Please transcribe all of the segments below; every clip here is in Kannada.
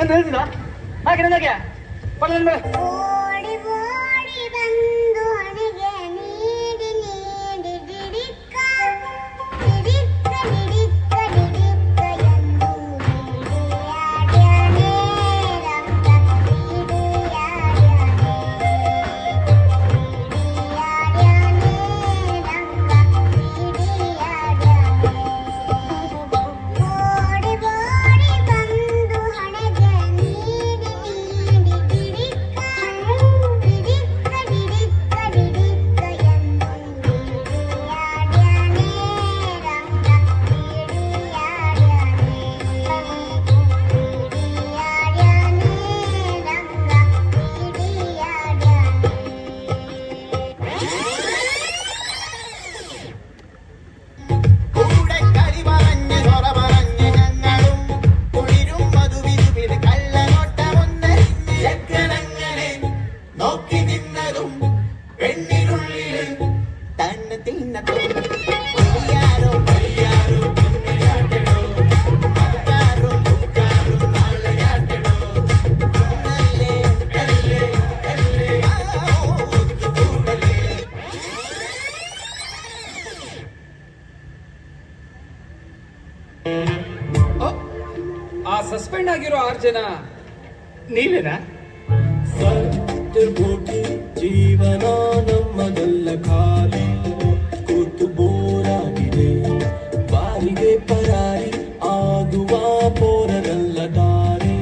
ನಾನು ಹೇಳ್ತಿದ್ದ ಹಾಗೆ ನನಗೆ ಪಡೆದ ಮೇಲೆ ಓಡಿ ಓಡಿ ಬಂದು ಹಣೆಗೆ ನೀಡಿ ನೀಡಿ ಡಿಡಿಕ್ಕ ಡಿಡಿಕ್ಕ ಡಿಡಿಕ್ಕ ಡಿಡಿಕ್ಕ ಎಂದು ಹಿಡಿಯಾಡ್ಯಾನೆ ರಂಗ ಹಿಡಿಯಾಡ್ಯಾನೆ ಹಿಡಿಯಾಡ್ಯಾನೆ ರಂಗ ಹಿಡಿಯಾಡ್ಯಾನೆ ಓಡಿ ಓಡಿ ಬಂದು ಹಣೆಗೆ ನೀಡಿ ನೀಡಿ ಡಿಡಿಕ್ಕ ಡಿಡಿಕ್ಕ ಡಿಡಿಕ್ಕ ಡಿಡಿಕ್ಕ ಎಂದು ಹಿಡಿಯಾಡ್ಯಾನೆ ರಂಗ ಹಿಡಿಯಾಡ್ಯಾನೆ ಹಿಡಿಯಾಡ್ಯಾನೆ ರಂಗ ಹಿಡಿಯಾಡ್ಯಾನೆ കൂടക്കരി പറഞ്ഞ് നൊറ പറഞ്ഞ് ഞങ്ങളും കുളിരും മധുവിരുവിൽ കള്ളനോട്ടമൊന്നരിഞ്ഞ് ചെക്കനങ്ങനെ നോക്കി നിന്നതും പെണ്ണിനുള്ളില് തന്ന് തിന്നതും ഒളിയാരോ കളിയാരോ കുഞ്ഞിയാട്ടടോ മക്കാരോ മുക്കാരോ നാളെയാട്ടടോ നല്ലേ നല്ലേ നല്ലേ ഒത്തുകൂടലേ ಆ ಸಸ್ಪೆಂಡ್ ಆಗಿರೋ 6 ಜನ ನೀವೇನಾ? ಸತ್ಯಭೂತಿ ಜೀವನ ನಮ್ಮದೆಲ್ಲ ಖಾಲಿ ಕೂತು ಬೋರಾಗಿದೆ ಬಾರಿಗೆ ಪರಾರಿ ಆಗುವ ಪೋರದಲ್ಲ ದಾರಿ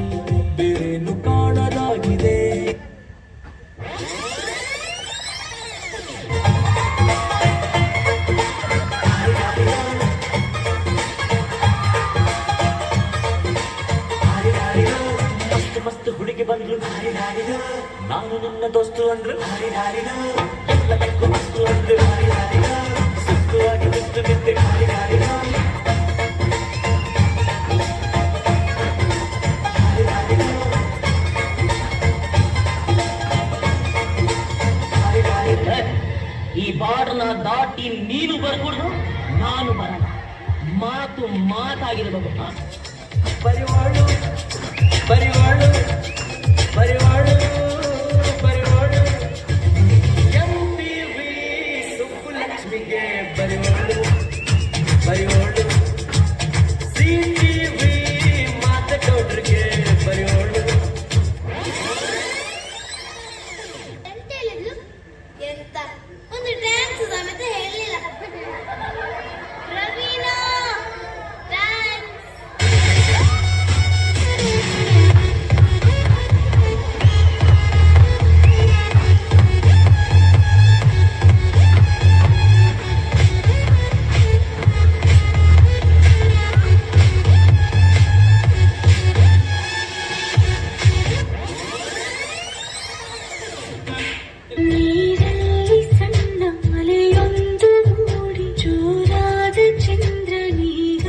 ಬೇರೇನು ಕಾಣದಾಗಿದೆ ಮಸ್ತ್ ಮಸ್ತ್ ಹುಡುಗಿ ಬಂದ್ರು ನಾನು ನಿನ್ನ ದೋಸ್ತು ಅಂದ್ರು ಎಲ್ಲದಕ್ಕೂ ಮಸ್ತು ಅಂದ್ರು ಸುಸ್ತುವಾಗಿ ಬಿದ್ದು ಬಿದ್ದೆ ಈ ಬಾರ್ಡರ್ನ ದಾಟಿ ನೀನು ಬರ್ಕೊಡ್ದು ನಾನು ಬರಲ್ಲ ಮಾತು ಮಾತಾಗಿರಬೇಕು ಪರಿವಾಳು ಪರಿವಾಳು ಪರಿವಾಳು ಪರಿವಾಳು MTV ಸುಬ್ಬುಲಕ್ಷ್ಮಿಗೆ ಪರಿವಾಳು ಪರಿವಾಳು CTV ಮಾತಡೋಡ್ರಿಗೆ ಪರಿವಾಳು ಎಂತ ಹೇಳಿದ್ಲು ಎಂತ ಒಂದು ಡ್ಯಾನ್ಸ್ ಸಮೇತ ಹೇಳಲಿಲ್ಲ ರವೀನಾ ಡ್ಯಾನ್ಸ್ ನೀರಲ್ಲಿ ಸಣ್ಣ ಮಲೆಯೊಂದು ಮೂಡಿ ಜೋರಾದ ಚಂದ್ರನೀಗ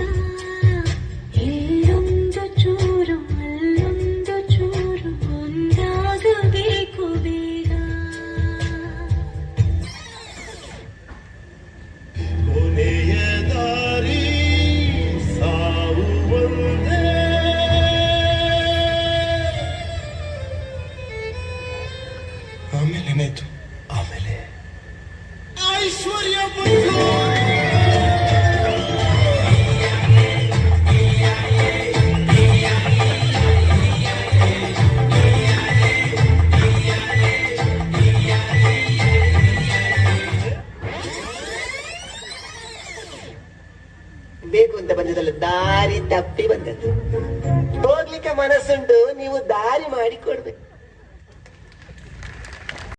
ಇಲ್ಲೊಂದು ಚೂರು ಅಲ್ಲೊಂದು ಚೂರು ಒಂದಾಗಬೇಕು ಬೇಗ ಕೊನೆಯ ದಾರಿ ಸಾವು ಒಂದೇ ಆಮೇಲೆ ಏನಾಯ್ತು ಆಮೇಲೆ ಐಶ್ವರ್ಯ ಬಂತು ಬೇಕು ಅಂತ ಬಂದದಲ್ಲ ದಾರಿ ತಪ್ಪಿ ಬಂದದ್ದು ಹೋಗ್ಲಿಕ್ಕೆ ಮನಸ್ಸುಂಟು ನೀವು ದಾರಿ ಮಾಡಿಕೊಡ್ಬೇಕು